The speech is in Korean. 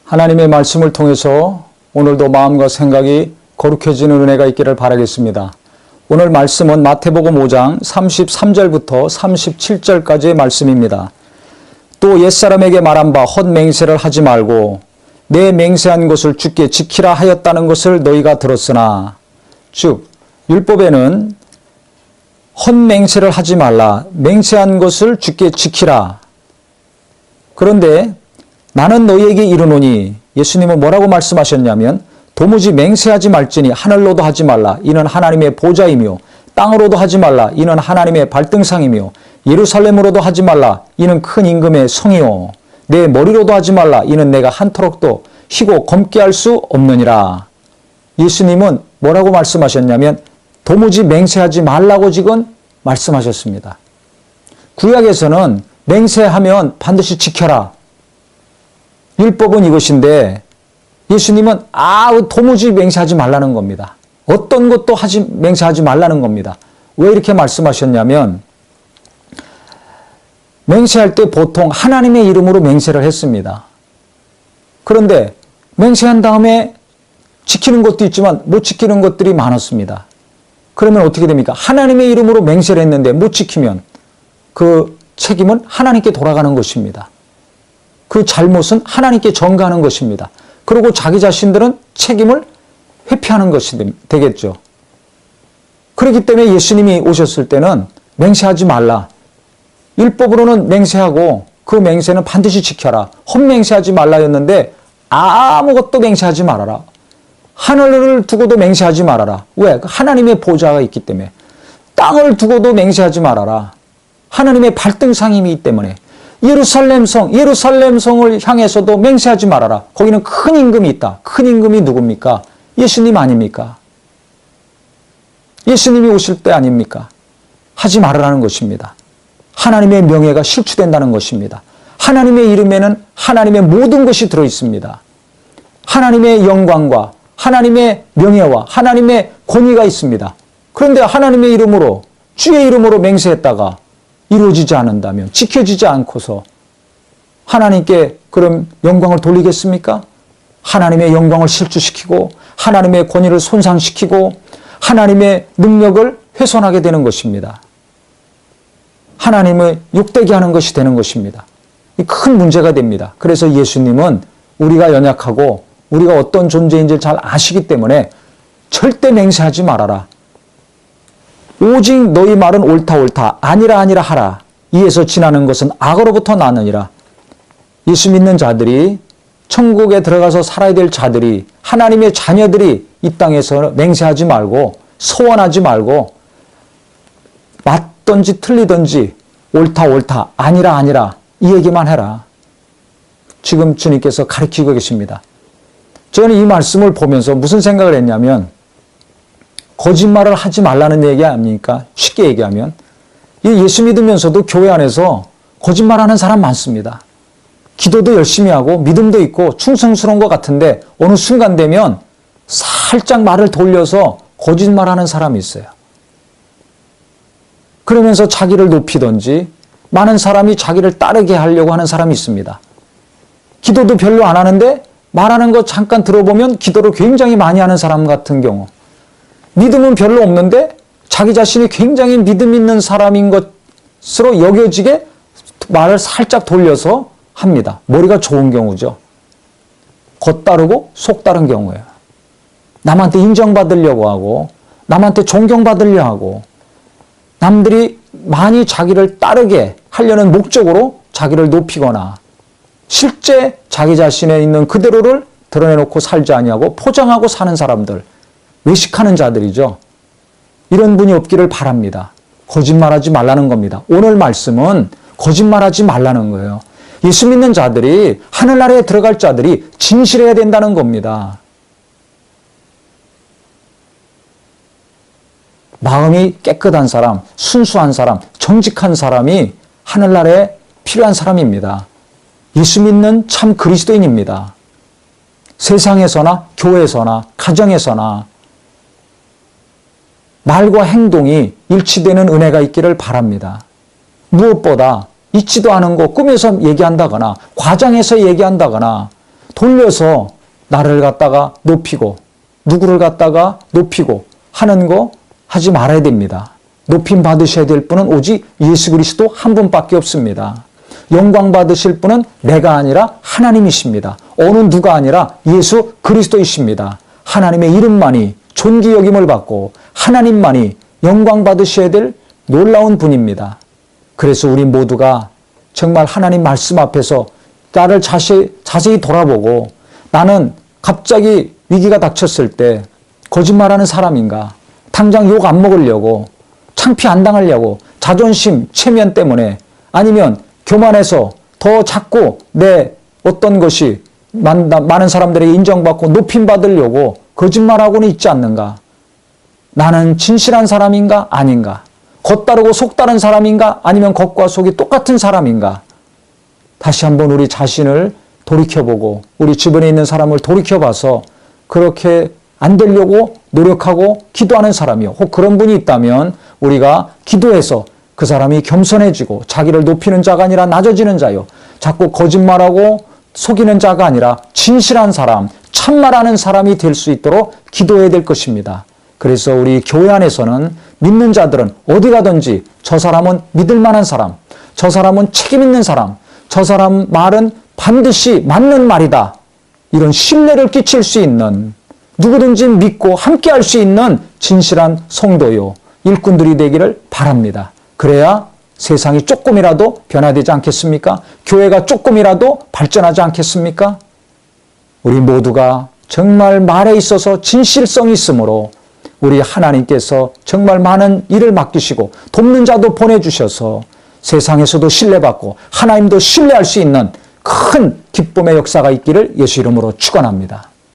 하나님의 말씀을 통해서 오늘도 마음과 생각이 거룩해지는 은혜가 있기를 바라겠습니다. 오늘 말씀은 마태복음 5장 33절부터 37절까지의 말씀입니다. 또 옛사람에게 말한 바 헛맹세를 하지 말고 내 맹세한 것을 주께 지키라 하였다는 것을 너희가 들었으나, 즉 율법에는 헛맹세를 하지 말라, 맹세한 것을 주께 지키라. 그런데 나는 너희에게 이르노니, 예수님은 뭐라고 말씀하셨냐면 도무지 맹세하지 말지니 하늘로도 하지 말라, 이는 하나님의 보좌이며 땅으로도 하지 말라, 이는 하나님의 발등상이며 예루살렘으로도 하지 말라, 이는 큰 임금의 성이요 내 머리로도 하지 말라, 이는 내가 한토록도 희고 검게 할 수 없느니라. 예수님은 뭐라고 말씀하셨냐면 도무지 맹세하지 말라고 지금 말씀하셨습니다. 구약에서는 맹세하면 반드시 지켜라, 율법은 이것인데 예수님은 도무지 맹세하지 말라는 겁니다. 어떤 것도 맹세하지 말라는 겁니다. 왜 이렇게 말씀하셨냐면 맹세할 때 보통 하나님의 이름으로 맹세를 했습니다. 그런데 맹세한 다음에 지키는 것도 있지만 못 지키는 것들이 많았습니다. 그러면 어떻게 됩니까? 하나님의 이름으로 맹세를 했는데 못 지키면 그 책임은 하나님께 돌아가는 것입니다. 그 잘못은 하나님께 전가하는 것입니다. 그리고 자기 자신들은 책임을 회피하는 것이 되겠죠. 그렇기 때문에 예수님이 오셨을 때는 맹세하지 말라, 율법으로는 맹세하고 그 맹세는 반드시 지켜라, 헛맹세하지 말라였는데 아무것도 맹세하지 말아라, 하늘을 두고도 맹세하지 말아라. 왜? 하나님의 보좌가 있기 때문에. 땅을 두고도 맹세하지 말아라, 하나님의 발등상임이기 때문에. 예루살렘성을 향해서도 맹세하지 말아라, 거기는 큰 임금이 있다. 큰 임금이 누굽니까? 예수님 아닙니까? 예수님이 오실 때 아닙니까? 하지 말으라는 것입니다. 하나님의 명예가 실추된다는 것입니다. 하나님의 이름에는 하나님의 모든 것이 들어있습니다. 하나님의 영광과 하나님의 명예와 하나님의 권위가 있습니다. 그런데 하나님의 이름으로, 주의 이름으로 맹세했다가 이루어지지 않는다면, 지켜지지 않고서 하나님께 그럼 영광을 돌리겠습니까? 하나님의 영광을 실추시키고 하나님의 권위를 손상시키고 하나님의 능력을 훼손하게 되는 것입니다. 하나님을 욕되게 하는 것이 되는 것입니다. 이 큰 문제가 됩니다. 그래서 예수님은 우리가 연약하고 우리가 어떤 존재인지를 잘 아시기 때문에 절대 맹세하지 말아라, 오직 너희 말은 옳다 아니라 하라, 이에서 지나는 것은 악으로부터 나느니라. 예수 믿는 자들이, 천국에 들어가서 살아야 될 자들이, 하나님의 자녀들이 이 땅에서 맹세하지 말고 소원하지 말고 맞든지 틀리든지 옳다 아니라 이 얘기만 해라. 지금 주님께서 가르치고 계십니다. 저는 이 말씀을 보면서 무슨 생각을 했냐면 거짓말을 하지 말라는 얘기 아닙니까? 쉽게 얘기하면 예수 믿으면서도 교회 안에서 거짓말하는 사람 많습니다. 기도도 열심히 하고 믿음도 있고 충성스러운 것 같은데 어느 순간 되면 살짝 말을 돌려서 거짓말하는 사람이 있어요. 그러면서 자기를 높이든지 많은 사람이 자기를 따르게 하려고 하는 사람이 있습니다. 기도도 별로 안 하는데 말하는 거 잠깐 들어보면 기도를 굉장히 많이 하는 사람 같은 경우, 믿음은 별로 없는데 자기 자신이 굉장히 믿음 있는 사람인 것으로 여겨지게 말을 살짝 돌려서 합니다. 머리가 좋은 경우죠. 겉다르고 속다른 경우예요. 남한테 인정받으려고 하고 남한테 존경받으려 하고 남들이 많이 자기를 따르게 하려는 목적으로 자기를 높이거나 실제 자기 자신에 있는 그대로를 드러내놓고 살지 아니하고 포장하고 사는 사람들, 외식하는 자들이죠. 이런 분이 없기를 바랍니다. 거짓말하지 말라는 겁니다. 오늘 말씀은 거짓말하지 말라는 거예요. 예수 믿는 자들이, 하늘나라에 들어갈 자들이 진실해야 된다는 겁니다. 마음이 깨끗한 사람, 순수한 사람, 정직한 사람이 하늘나라에 필요한 사람입니다. 예수 믿는 참 그리스도인입니다. 세상에서나 교회에서나 가정에서나 말과 행동이 일치되는 은혜가 있기를 바랍니다. 무엇보다 있지도 않은 거 꿈에서 얘기한다거나 과장해서 얘기한다거나 돌려서 나를 갖다가 높이고 누구를 갖다가 높이고 하는 거 하지 말아야 됩니다. 높임 받으셔야 될 분은 오직 예수 그리스도 한 분밖에 없습니다. 영광 받으실 분은 내가 아니라 하나님이십니다. 어느 누가 아니라 예수 그리스도이십니다. 하나님의 이름만이 존귀 여김을 받고 하나님만이 영광 받으셔야 될 놀라운 분입니다. 그래서 우리 모두가 정말 하나님 말씀 앞에서 나를 자세히 돌아보고 나는 갑자기 위기가 닥쳤을 때 거짓말하는 사람인가? 당장 욕 안 먹으려고, 창피 안 당하려고, 자존심, 체면 때문에 아니면 교만해서 더 자꾸 내 어떤 것이 많은 사람들에게 인정받고 높임 받으려고 거짓말하고는 있지 않는가? 나는 진실한 사람인가? 아닌가? 겉다르고 속다른 사람인가? 아니면 겉과 속이 똑같은 사람인가? 다시 한번 우리 자신을 돌이켜보고 우리 주변에 있는 사람을 돌이켜봐서 그렇게 안 되려고 노력하고 기도하는 사람이요. 혹 그런 분이 있다면 우리가 기도해서 그 사람이 겸손해지고 자기를 높이는 자가 아니라 낮아지는 자요. 자꾸 거짓말하고 속이는 자가 아니라 진실한 사람, 참말하는 사람이 될 수 있도록 기도해야 될 것입니다. 그래서 우리 교회 안에서는 믿는 자들은 어디 가든지 저 사람은 믿을 만한 사람, 저 사람은 책임 있는 사람, 저 사람 말은 반드시 맞는 말이다. 이런 신뢰를 끼칠 수 있는 누구든지 믿고 함께할 수 있는 진실한 성도요. 일꾼들이 되기를 바랍니다. 그래야 세상이 조금이라도 변화되지 않겠습니까? 교회가 조금이라도 발전하지 않겠습니까? 우리 모두가 정말 말에 있어서 진실성이 있으므로 우리 하나님께서 정말 많은 일을 맡기시고 돕는 자도 보내주셔서 세상에서도 신뢰받고 하나님도 신뢰할 수 있는 큰 기쁨의 역사가 있기를 예수 이름으로 축원합니다.